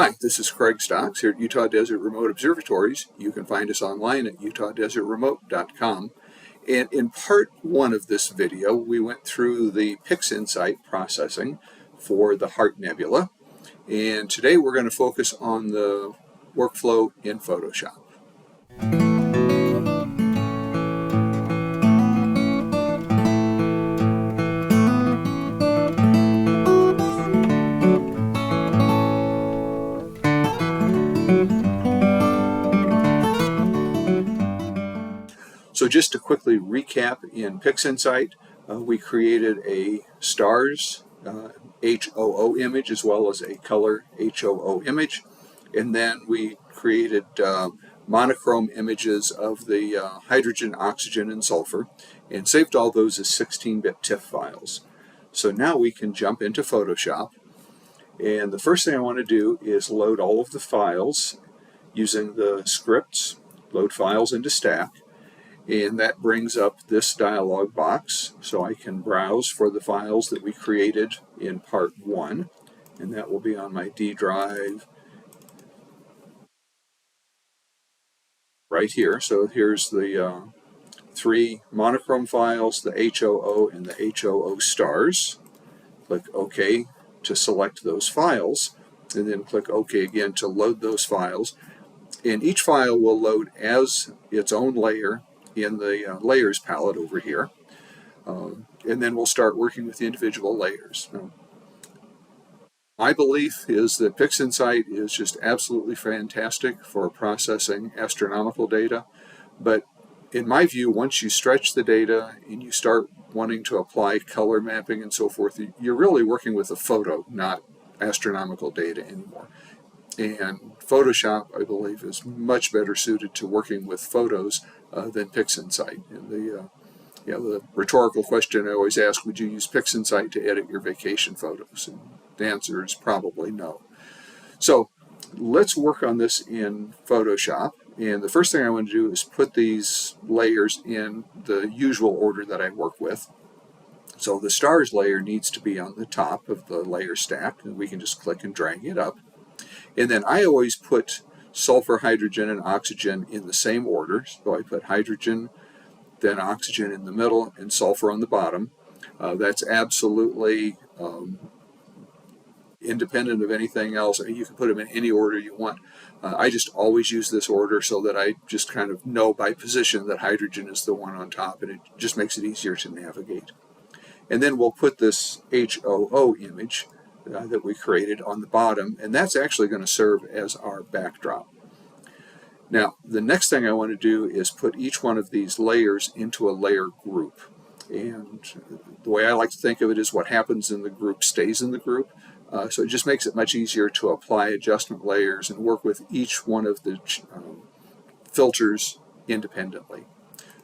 Hi, this is Craig Stocks here at Utah Desert Remote Observatories. You can find us online at utahdesertremote.com. And in part one of this video, we went through the PixInsight processing for the Heart Nebula. And today we're going to focus on the workflow in Photoshop. So just to quickly recap, in PixInsight, we created a stars HOO image as well as a color HOO image. And then we created monochrome images of the hydrogen, oxygen, and sulfur and saved all those as 16-bit TIFF files. So now we can jump into Photoshop. And the first thing I want to do is load all of the files using the scripts, load files into stack. And that brings up this dialog box, so I can browse for the files that we created in part one, and that will be on my D drive right here. So here's the three monochrome files, the HOO and the HOO stars. Click OK to select those files, and then click OK again to load those files. And each file will load as its own layer in the layers palette over here, and then we'll start working with the individual layers. Now, my belief is that PixInsight is just absolutely fantastic for processing astronomical data, but in my view, once you stretch the data and you start wanting to apply color mapping and so forth, you're really working with a photo, not astronomical data anymore. And Photoshop, I believe, is much better suited to working with photos than PixInsight. And the rhetorical question I always ask, would you use PixInsight to edit your vacation photos? And the answer is probably no. So let's work on this in Photoshop. And the first thing I want to do is put these layers in the usual order that I work with. So the stars layer needs to be on the top of the layer stack, and we can just click and drag it up. And then I always put sulfur, hydrogen, and oxygen in the same order. So I put hydrogen, then oxygen in the middle, and sulfur on the bottom. That's absolutely independent of anything else. You can put them in any order you want. I just always use this order so that I just kind of know by position that hydrogen is the one on top, and it just makes it easier to navigate. And then we'll put this HOO image that we created on the bottom, and that's actually going to serve as our backdrop. Now, the next thing I want to do is put each one of these layers into a layer group. And the way I like to think of it is what happens in the group stays in the group. So it just makes it much easier to apply adjustment layers and work with each one of the filters independently.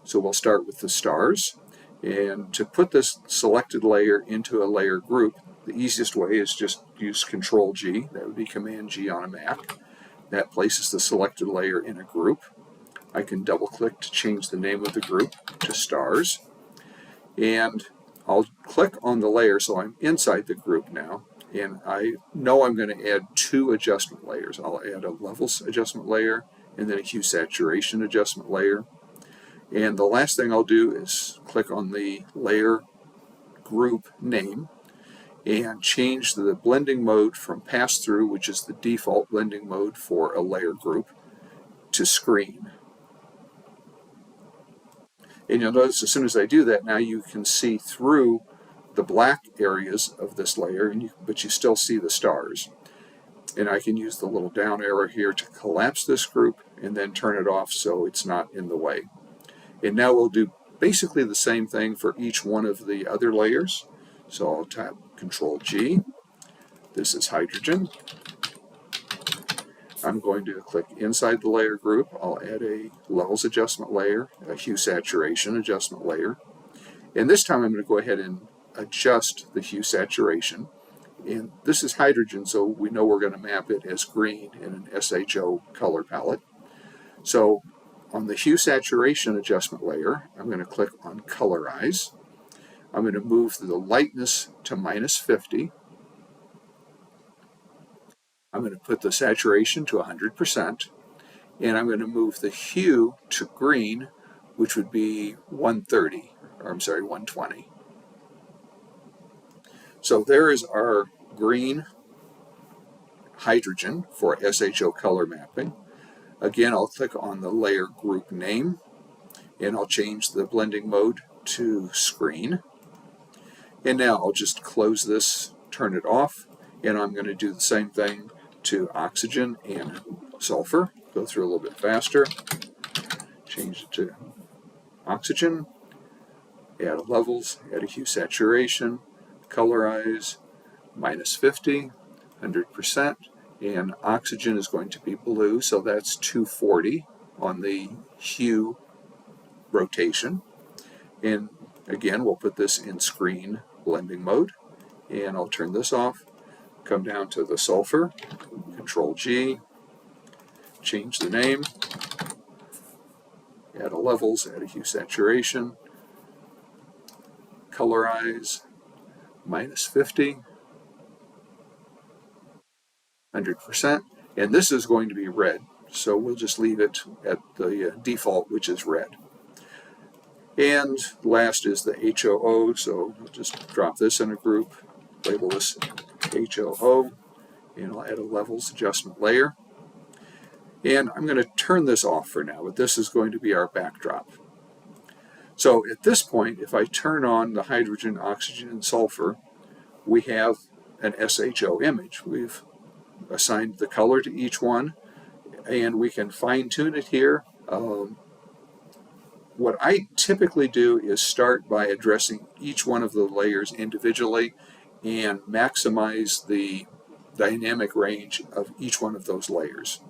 So we'll start with the stars. And to put this selected layer into a layer group, the easiest way is just use Control-G. That would be Command-G on a Mac. That places the selected layer in a group. I can double-click to change the name of the group to stars. And I'll click on the layer so I'm inside the group now. And I know I'm going to add two adjustment layers. I'll add a levels adjustment layer and then a hue saturation adjustment layer. And the last thing I'll do is click on the layer group name and change the blending mode from pass-through, which is the default blending mode for a layer group, to screen. And you'll notice as soon as I do that, now you can see through the black areas of this layer, but you still see the stars. And I can use the little down arrow here to collapse this group and then turn it off so it's not in the way. And now we'll do basically the same thing for each one of the other layers. So I'll tap Control-G. This is hydrogen. I'm going to click inside the layer group. I'll add a levels adjustment layer, a hue saturation adjustment layer. And this time I'm going to go ahead and adjust the hue saturation. And this is hydrogen, so we know we're going to map it as green in an SHO color palette. So on the hue saturation adjustment layer, I'm going to click on Colorize. I'm going to move the lightness to -50. I'm going to put the saturation to 100%, and I'm going to move the hue to green, which would be 130, or I'm sorry, 120. So there is our green hydrogen for SHO color mapping. Again, I'll click on the layer group name, and I'll change the blending mode to screen. And now I'll just close this, turn it off, and I'm going to do the same thing to oxygen and sulfur. Go through a little bit faster. Change it to oxygen, add levels, add a hue saturation, colorize, -50, 100%, and oxygen is going to be blue, so that's 240 on the hue rotation. And again, we'll put this in screen blending mode, and I'll turn this off, come down to the sulfur, Control G, change the name, add a levels, add a hue saturation, colorize, -50, 100%, and this is going to be red, so we'll just leave it at the default, which is red. And last is the HOO, so we'll just drop this in a group, label this HOO, and I'll add a levels adjustment layer. And I'm going to turn this off for now, but this is going to be our backdrop. So at this point, if I turn on the hydrogen, oxygen, and sulfur, we have an SHO image. We've assigned the color to each one, and we can fine-tune it here. What I typically do is start by addressing each one of the layers individually and maximize the dynamic range of each one of those layers.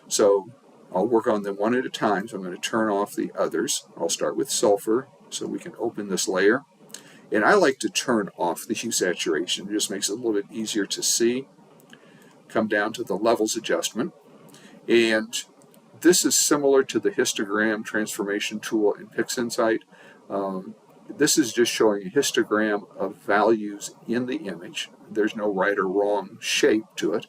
So I'll work on them one at a time, so I'm going to turn off the others. I'll start with sulfur so we can open this layer. And I like to turn off the hue saturation. It just makes it a little bit easier to see. Come down to the levels adjustment, and this is similar to the histogram transformation tool in PixInsight. This is just showing a histogram of values in the image. There's no right or wrong shape to it,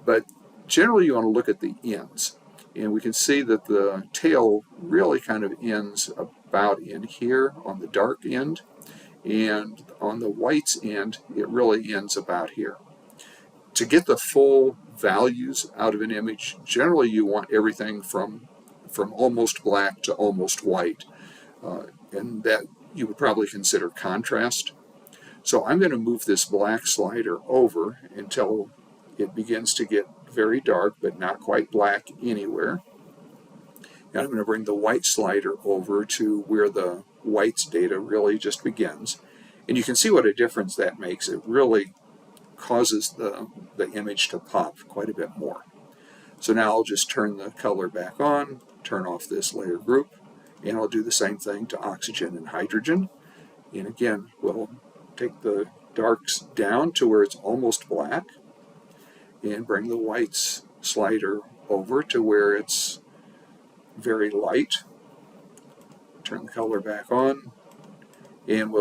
but generally you want to look at the ends, and we can see that the tail really kind of ends about in here on the dark end, and on the white's end it really ends about here. To get the full values out of an image, generally you want everything from almost black to almost white, and that you would probably consider contrast. So I'm going to move this black slider over until it begins to get very dark but not quite black anywhere. And I'm going to bring the white slider over to where the whites data really just begins. And you can see what a difference that makes. It really causes the image to pop quite a bit more. So now I'll just turn the color back on, turn off this layer group, and I'll do the same thing to oxygen and hydrogen. And again, we'll take the darks down to where it's almost black, and bring the whites slider over to where it's very light. Turn the color back on, and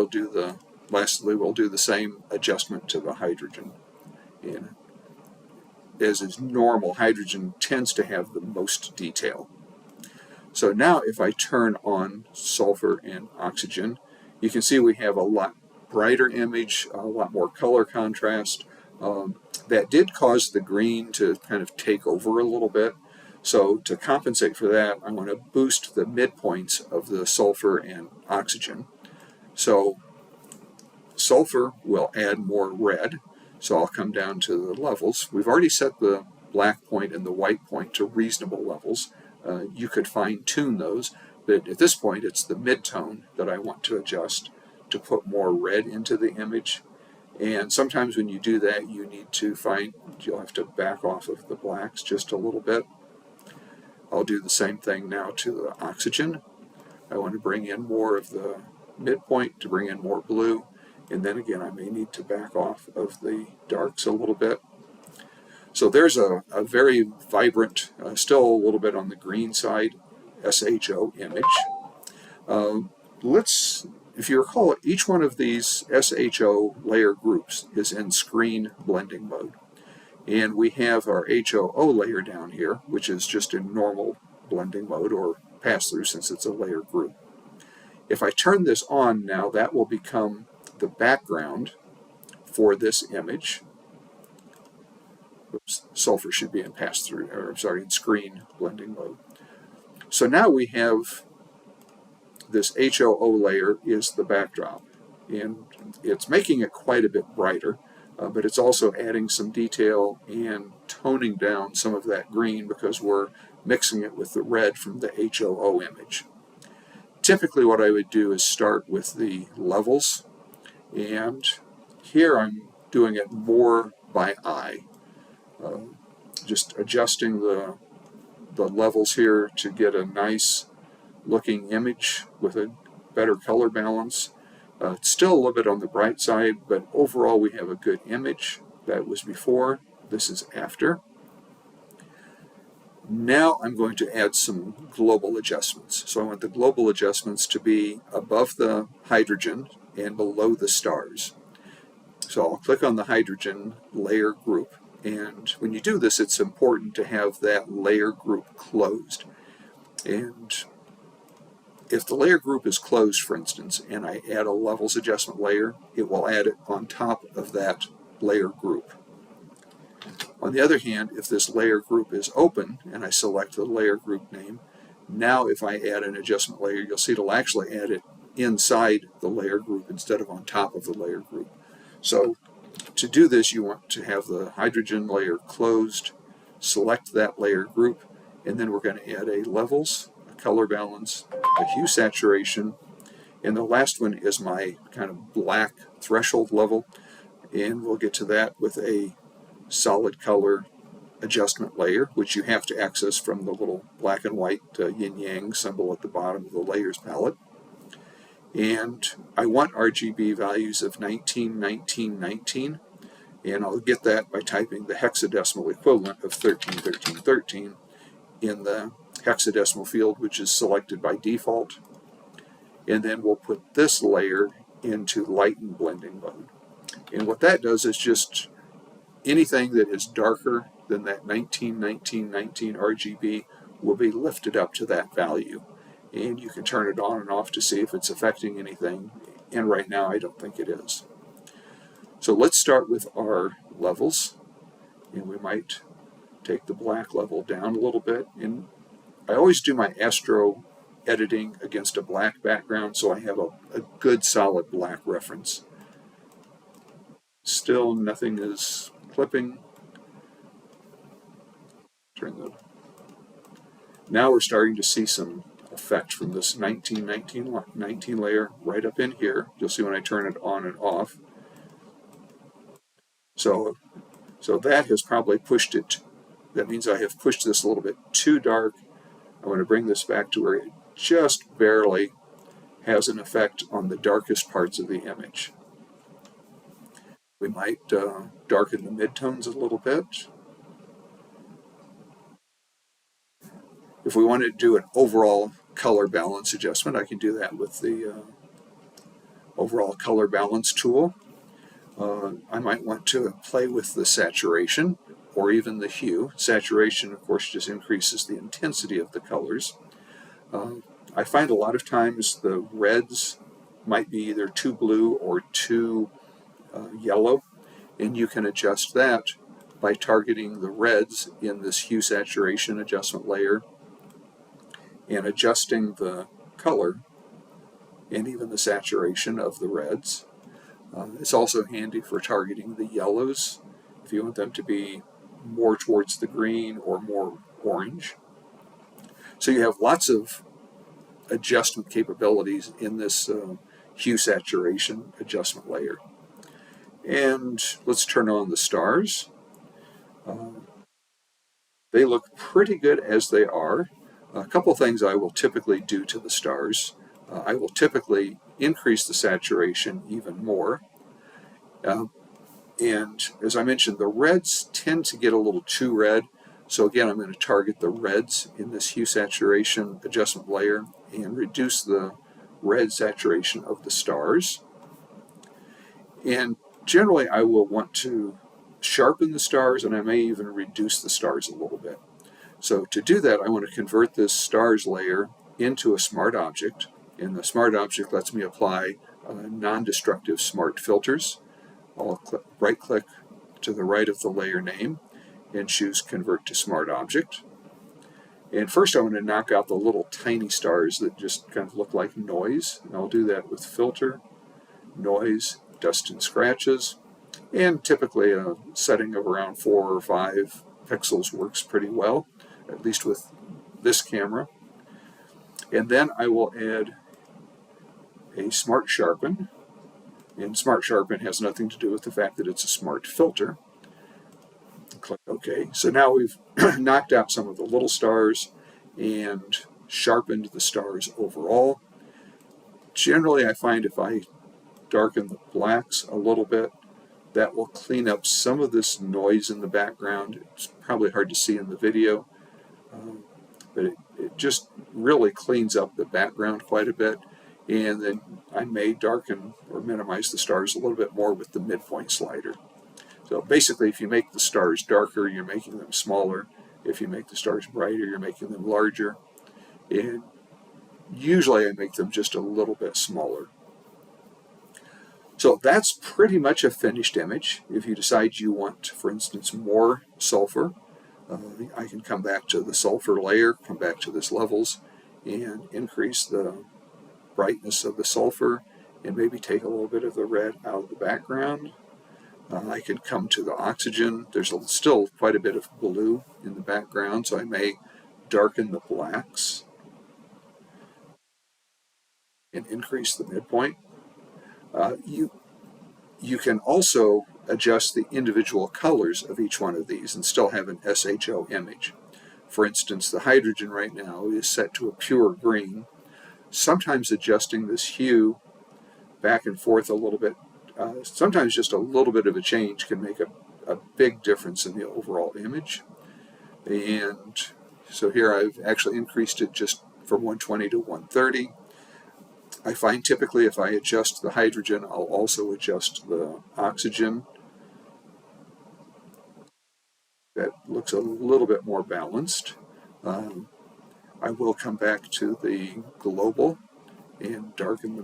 lastly, we'll do the same adjustment to the hydrogen. And as is normal, hydrogen tends to have the most detail. So now if I turn on sulfur and oxygen, you can see we have a lot brighter image, a lot more color contrast. That did cause the green to kind of take over a little bit. So to compensate for that, I want to boost the midpoints of the sulfur and oxygen. So sulfur will add more red, so I'll come down to the levels. We've already set the black point and the white point to reasonable levels. You could fine-tune those, but at this point it's the mid-tone that I want to adjust to put more red into the image. And sometimes when you do that, you'll have to back off of the blacks just a little bit. I'll do the same thing now to the oxygen. I want to bring in more of the midpoint to bring in more blue. And then again, I may need to back off of the darks a little bit. So there's a very vibrant, still a little bit on the green side, SHO image. If you recall, each one of these SHO layer groups is in screen blending mode. And we have our HOO layer down here, which is just in normal blending mode or pass-through since it's a layer group. If I turn this on now, that will become the background for this image. Oops, sulfur should be in pass-through, or I'm sorry, in screen blending mode. So now we have this HOO layer is the backdrop, and it's making it quite a bit brighter, but it's also adding some detail and toning down some of that green because we're mixing it with the red from the HOO image. Typically what I would do is start with the levels, and here I'm doing it more by eye, just adjusting the levels here to get a nice looking image with a better color balance. It's still a little bit on the bright side, but overall we have a good image. That was before, this is after. Now I'm going to add some global adjustments. So I want the global adjustments to be above the hydrogen and below the stars. So I'll click on the hydrogen layer group, and when you do this, it's important to have that layer group closed. And if the layer group is closed, for instance, and I add a levels adjustment layer, it will add it on top of that layer group. On the other hand, if this layer group is open and I select the layer group name, now if I add an adjustment layer, you'll see it'll actually add it inside the layer group instead of on top of the layer group. So to do this, you want to have the hydrogen layer closed, select that layer group, and then we're going to add a levels, a color balance, a hue saturation, and the last one is my kind of black threshold level, and we'll get to that with a solid color adjustment layer, which you have to access from the little black and white yin-yang symbol at the bottom of the layers palette. And I want RGB values of 19, 19, 19, and I'll get that by typing the hexadecimal equivalent of 13, 13, 13 in the hexadecimal field, which is selected by default. And then we'll put this layer into lighten blending mode. And what that does is just anything that is darker than that 19, 19, 19 RGB will be lifted up to that value. And you can turn it on and off to see if it's affecting anything. And right now I don't think it is. So let's start with our levels. And we might take the black level down a little bit. And I always do my astro editing against a black background so I have a good solid black reference. Still nothing is clipping. Now we're starting to see some effect from this 19, 19, 19 layer right up in here. You'll see when I turn it on and off. So that has probably pushed it. That means I have pushed this a little bit too dark. I'm going to bring this back to where it just barely has an effect on the darkest parts of the image. We might darken the midtones a little bit. If we want to do an overall color balance adjustment, I can do that with the overall color balance tool. I might want to play with the saturation or even the hue. Saturation, of course, just increases the intensity of the colors. I find a lot of times the reds might be either too blue or too yellow, and you can adjust that by targeting the reds in this hue saturation adjustment layer and adjusting the color and even the saturation of the reds. It's also handy for targeting the yellows if you want them to be more towards the green or more orange. So you have lots of adjustment capabilities in this hue saturation adjustment layer. And let's turn on the stars. They look pretty good as they are. A couple things I will typically do to the stars. I will typically increase the saturation even more. And as I mentioned, the reds tend to get a little too red. So again, I'm going to target the reds in this hue saturation adjustment layer and reduce the red saturation of the stars. And generally, I will want to sharpen the stars, and I may even reduce the stars a little bit. So to do that, I want to convert this stars layer into a smart object, and the smart object lets me apply non-destructive smart filters. I'll right-click to the right of the layer name and choose Convert to Smart Object. And first I want to knock out the little tiny stars that just kind of look like noise. And I'll do that with Filter, Noise, Dust and Scratches. And typically a setting of around 4 or 5 pixels works pretty well, at least with this camera. And then I will add a Smart Sharpen. And Smart Sharpen has nothing to do with the fact that it's a smart filter. Click OK. So now we've knocked out some of the little stars and sharpened the stars overall. Generally, I find if I darken the blacks a little bit, that will clean up some of this noise in the background. It's probably hard to see in the video, but it just really cleans up the background quite a bit. And then I may darken or minimize the stars a little bit more with the midpoint slider. So basically, if you make the stars darker, you're making them smaller. If you make the stars brighter, you're making them larger. And usually I make them just a little bit smaller. So that's pretty much a finished image. If you decide you want, for instance, more sulfur, I can come back to the sulfur layer, come back to this levels, and increase the brightness of the sulfur, and maybe take a little bit of the red out of the background. I can come to the oxygen. There's still quite a bit of blue in the background, so I may darken the blacks and increase the midpoint. You can also adjust the individual colors of each one of these and still have an SHO image. For instance, the hydrogen right now is set to a pure green. Sometimes adjusting this hue back and forth a little bit, sometimes just a little bit of a change can make a big difference in the overall image. And so here I've actually increased it just from 120 to 130. I find typically if I adjust the hydrogen, I'll also adjust the oxygen. That looks a little bit more balanced. I will come back to the global and darken the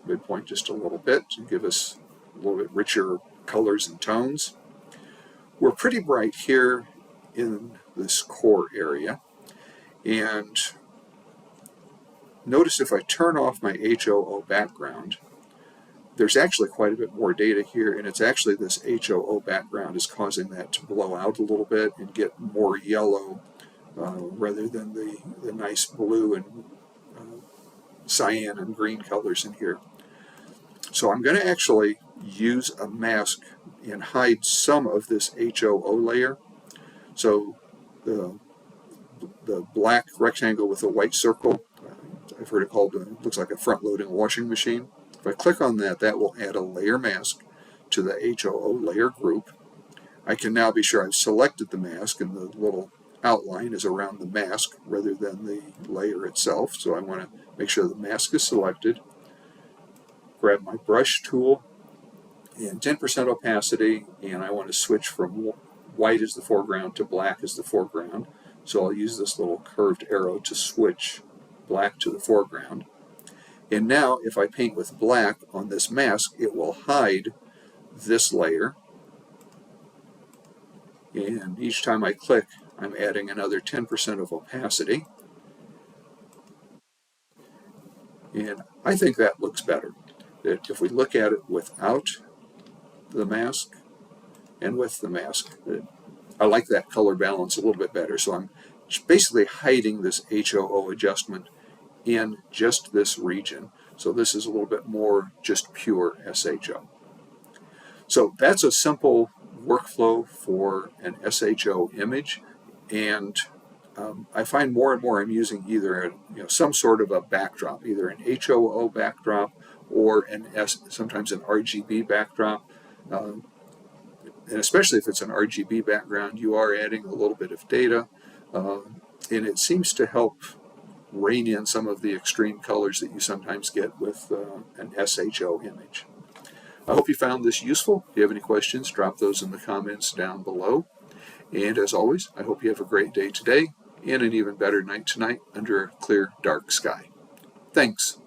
midpoint just a little bit to give us a little bit richer colors and tones. We're pretty bright here in this core area, and notice if I turn off my HOO background, there's actually quite a bit more data here, and it's actually this HOO background is causing that to blow out a little bit and get more yellow rather than the nice blue and cyan and green colors in here. So I'm going to actually use a mask and hide some of this HOO layer. So the black rectangle with a white circle, I've heard it called, looks like a front-loading washing machine. If I click on that, that will add a layer mask to the HOO layer group. I can now be sure I've selected the mask, and the little outline is around the mask rather than the layer itself. So I want to make sure the mask is selected. Grab my brush tool and 10% opacity, and I want to switch from white as the foreground to black as the foreground. So I'll use this little curved arrow to switch black to the foreground. And now if I paint with black on this mask, it will hide this layer. And each time I click, I'm adding another 10% of opacity. And I think that looks better. If we look at it without the mask and with the mask, I like that color balance a little bit better. So I'm basically hiding this HOO adjustment in just this region. So this is a little bit more just pure SHO. So that's a simple workflow for an SHO image, and I find more and more I'm using either some sort of a backdrop, either an HOO backdrop or sometimes an RGB backdrop. And especially if it's an RGB background, you are adding a little bit of data, and it seems to help rein in some of the extreme colors that you sometimes get with an SHO image. I hope you found this useful. If you have any questions, drop those in the comments down below. And as always, I hope you have a great day today and an even better night tonight under a clear, dark sky. Thanks.